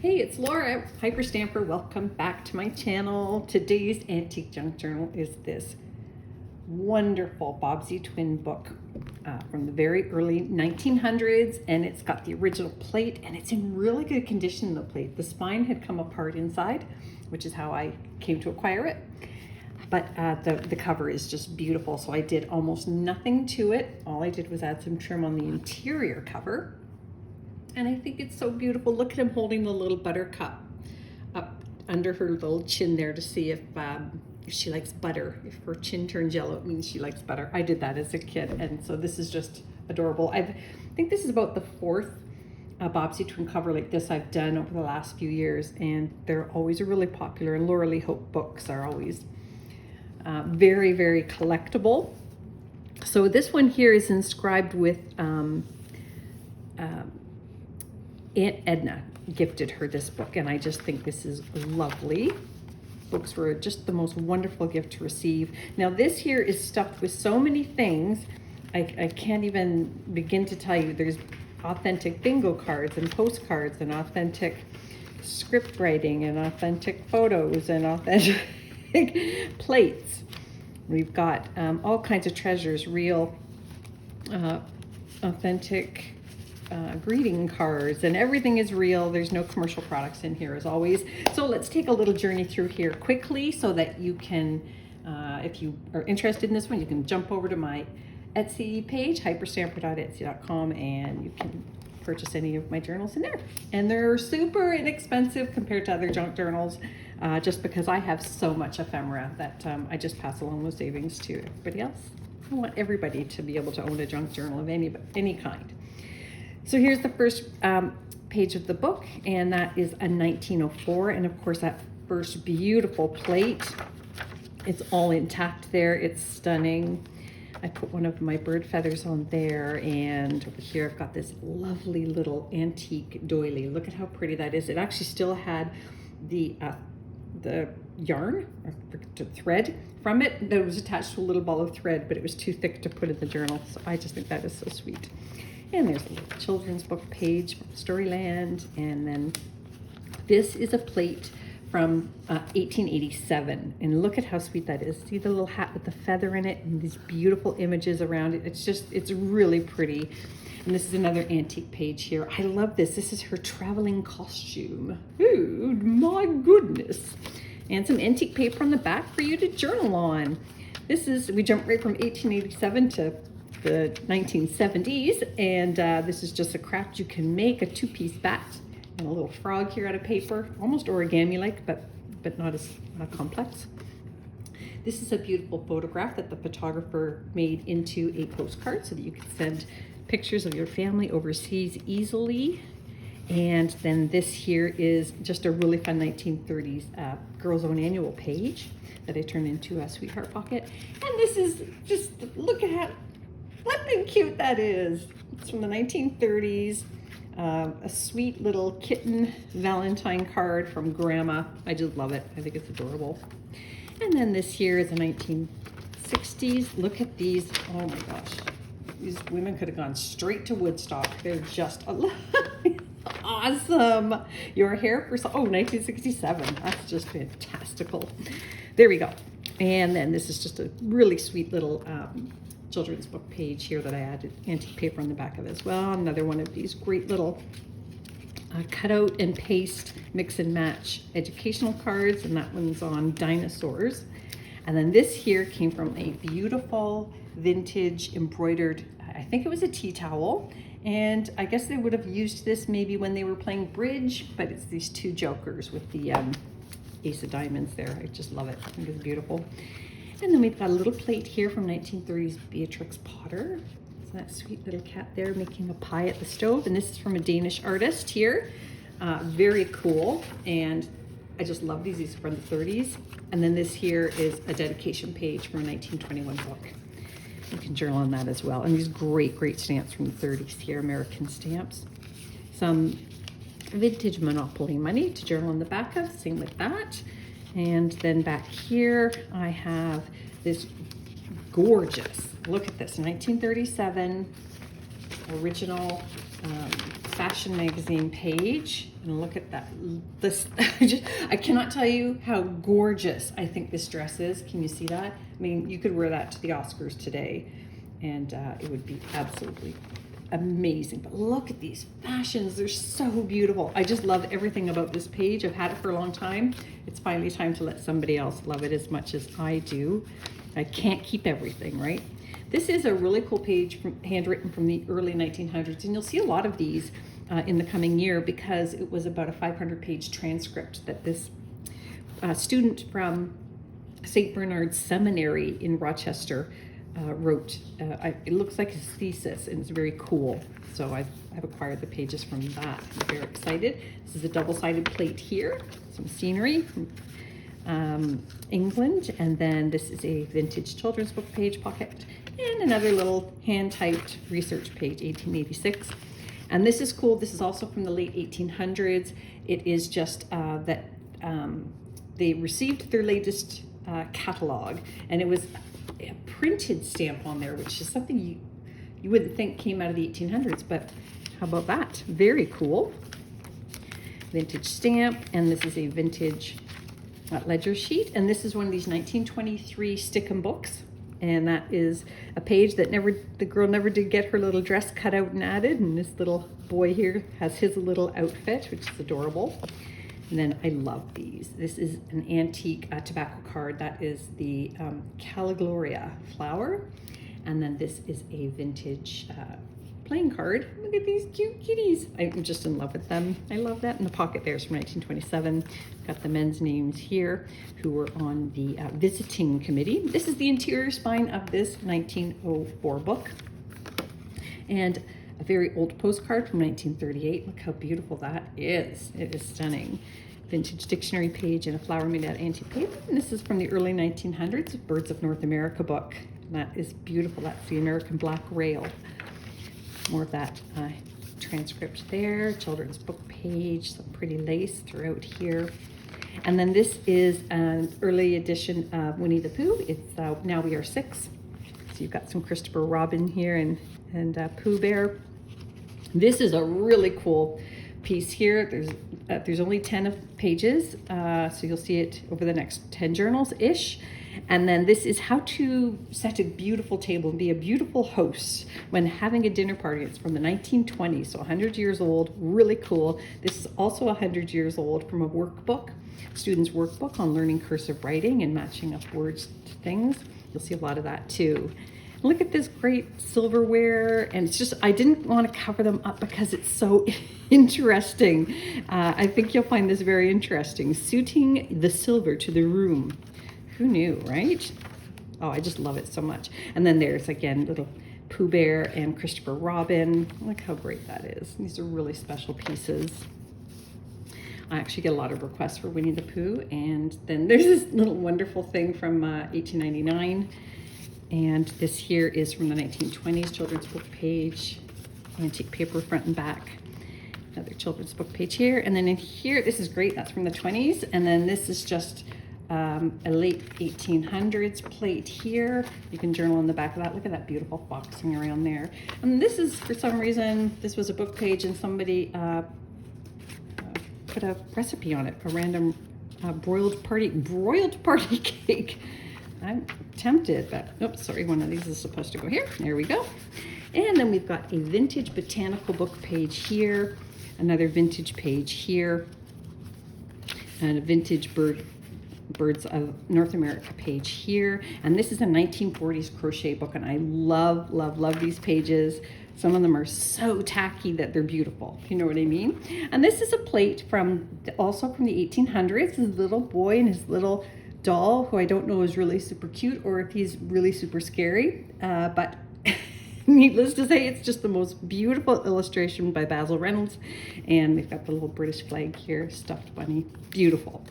Hey, it's Laura, Hyperstamper. Welcome back to my channel. Today's antique junk journal is this wonderful Bobbsey twin book from the very early 1900s, and it's got the original plate, and it's in really good condition, the plate. The spine had come apart inside, which is how I came to acquire it. But the cover is just beautiful, so I did almost nothing to it. All I did was add some trim on the interior cover. And I think it's so beautiful. Look at him holding the little buttercup up under her little chin there to see if she likes butter. If her chin turns yellow, it means she likes butter. I did that as a kid, and so this is just adorable. I think this is about the fourth Bobbsey twin cover like this I've done over the last few years, and they're always really popular. And Laura Lee Hope books are always very, very collectible. So this one here is inscribed with Aunt Edna gifted her this book, and I just think this is lovely. Books were just the most wonderful gift to receive. Now this here is stuffed with so many things, I can't even begin to tell you. There's authentic bingo cards and postcards and authentic script writing and authentic photos and authentic plates. We've got all kinds of treasures, real authentic greeting cards, and everything is real. There's no commercial products in here as always. So let's take a little journey through here quickly so that you can, if you are interested in this one, you can jump over to my Etsy page, hyperstamper.etsy.com, and you can purchase any of my journals in there. And they're super inexpensive compared to other junk journals, just because I have so much ephemera that I just pass along those savings to everybody else. I want everybody to be able to own a junk journal of any kind. So here's the first page of the book, and that is a 1904, and of course that first beautiful plate, it's all intact there. It's stunning. I put one of my bird feathers on there, and over here I've got this lovely little antique doily. Look at how pretty that is. It actually still had the yarn or the thread from it that was attached to a little ball of thread, but it was too thick to put in the journal. So I just think that is so sweet. And there's a little children's book page from Storyland. And then this is a plate from 1887. And look at how sweet that is. See the little hat with the feather in it and these beautiful images around it. It's really pretty. And this is another antique page here. I love this. This is her traveling costume. Oh my goodness. And some antique paper on the back for you to journal on. We jumped right from 1887 to the 1970s, and this is just a craft you can make, a two-piece bat and a little frog here out of paper, almost origami-like, but not as complex. This is a beautiful photograph that the photographer made into a postcard so that you can send pictures of your family overseas easily. And then this here is just a really fun 1930s Girls Own Annual page that I turned into a sweetheart pocket. And this is just, look at how flipping cute that is. It's from the 1930s. A sweet little kitten Valentine card from Grandma. I just love it. I think it's adorable. And then this here is a 1960s. Look at these. Oh my gosh. These women could have gone straight to Woodstock. They're just awesome. Your hair for 1967. That's just fantastical. There we go. And then this is just a really sweet little children's book page here that I added antique paper on the back of as well. Another one of these great little cutout and paste mix and match educational cards, and that one's on dinosaurs. And then this here came from a beautiful vintage embroidered, I think it was a tea towel, and I guess they would have used this maybe when they were playing bridge, but it's these two jokers with the ace of diamonds there. I just love it. I think it's beautiful. And then we've got a little plate here from 1930s Beatrix Potter. So that sweet little cat there making a pie at the stove. And this is from a Danish artist here. Very cool. And I just love these. These are from the 30s. And then this here is a dedication page from a 1921 book. You can journal on that as well. And these great, great stamps from the 30s here, American stamps. Some vintage Monopoly money to journal on the back of. Same with that. And then back here, I have this gorgeous, look at this, 1937 original fashion magazine page. And look at that. This, I cannot tell you how gorgeous I think this dress is. Can you see that? I mean, you could wear that to the Oscars today and it would be absolutely amazing. But look at these fashions. They're so beautiful. I just love everything about this page. I've had it for a long time. It's finally time to let somebody else love it as much as I do. I can't keep everything, right? This is a really cool page handwritten from the early 1900s, and you'll see a lot of these in the coming year because it was about a 500-page transcript that this student from St. Bernard's Seminary in Rochester wrote. It looks like his thesis, and it's very cool. So I've acquired the pages from that. I'm very excited. This is a double-sided plate here, some scenery from England, and then this is a vintage children's book page pocket, and another little hand-typed research page, 1886. And this is cool. This is also from the late 1800s. It is just that they received their latest catalog, and it was a printed stamp on there, which is something you wouldn't think came out of the 1800s, but how about that? Very cool. Vintage stamp, and this is a vintage ledger sheet, and this is one of these 1923 Stickum books, and that is a page that the girl never did get her little dress cut out and added, and this little boy here has his little outfit, which is adorable. And then I love these. This is an antique tobacco card. That is the Calligloria flower, and then this is a vintage playing card. Look at these cute kitties. I'm just in love with them. I love that. And the pocket there is from 1927. Got the men's names here who were on the visiting committee. This is the interior spine of this 1904 book. And a very old postcard from 1938. Look how beautiful that is. It is stunning. Vintage dictionary page and a flower made out of antique paper. And this is from the early 1900s, Birds of North America book. And that is beautiful. That's the American Black Rail. More of that transcript there, children's book page, some pretty lace throughout here. And then this is an early edition of Winnie the Pooh. It's Now We Are Six. So you've got some Christopher Robin here and Pooh Bear. This is a really cool piece here. There's only 10 pages, so you'll see it over the next 10 journals-ish. And then this is how to set a beautiful table and be a beautiful host when having a dinner party. It's from the 1920s, so 100 years old, really cool. This is also 100 years old from a workbook, student's workbook on learning cursive writing and matching up words to things. You'll see a lot of that too. Look at this great silverware, and it's just, I didn't want to cover them up because it's so interesting. I think you'll find this very interesting. Suiting the silver to the room. Who knew, right? Oh, I just love it so much. And then there's, again, little Pooh Bear and Christopher Robin. Look how great that is. These are really special pieces. I actually get a lot of requests for Winnie the Pooh. And then there's this little wonderful thing from 1899. And this here is from the 1920s, children's book page, antique paper front and back. Another children's book page here. And then in here, this is great, that's from the 20s. And then this is just a late 1800s plate here. You can journal in the back of that. Look at that beautiful boxing around there. And this is, for some reason, this was a book page and somebody put a recipe on it, a random broiled party cake. I'm tempted, but oops, sorry, one of these is supposed to go here. There we go. And then we've got a vintage botanical book page here, another vintage page here, and a vintage Birds of North America page here. And this is a 1940s crochet book, and I love, love, love these pages. Some of them are so tacky that they're beautiful, if you know what I mean. And this is a plate also from the 1800s. This little boy and his little doll, who I don't know is really super cute or if he's really super scary, but needless to say, it's just the most beautiful illustration by Basil Reynolds. And they've got the little British flag here, stuffed bunny, beautiful.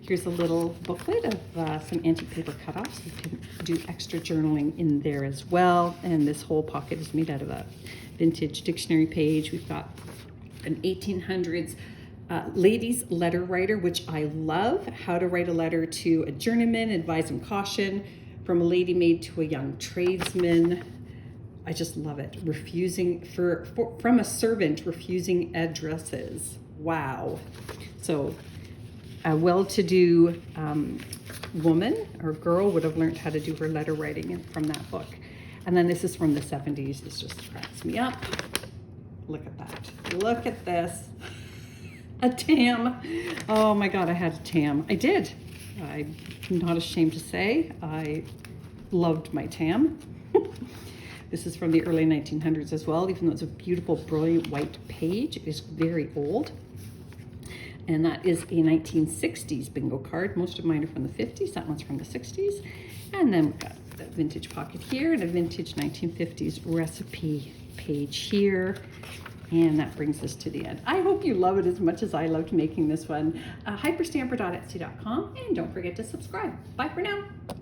Here's a little booklet of some antique paper cutoffs. You can do extra journaling in there as well. And this whole pocket is made out of a vintage dictionary page. We've got an 1800s ladies letter writer, which I love. How to write a letter to a journeyman, advise and caution, from a lady maid to a young tradesman. I just love it. Refusing from a servant refusing addresses. Wow. So a well-to-do woman or girl would have learned how to do her letter writing from that book. And then this is from the 70s. This just cracks me up. Look at that. Look at this. A tam. Oh my God, I had a tam. I did. I'm not ashamed to say I loved my tam. This is from the early 1900s as well, even though it's a beautiful, brilliant white page. It is very old. And that is a 1960s bingo card. Most of mine are from the 50s. That one's from the 60s. And then we've got the vintage pocket here and a vintage 1950s recipe page here. And that brings us to the end. I hope you love it as much as I loved making this one. Hyperstamper.etsy.com, and don't forget to subscribe. Bye for now.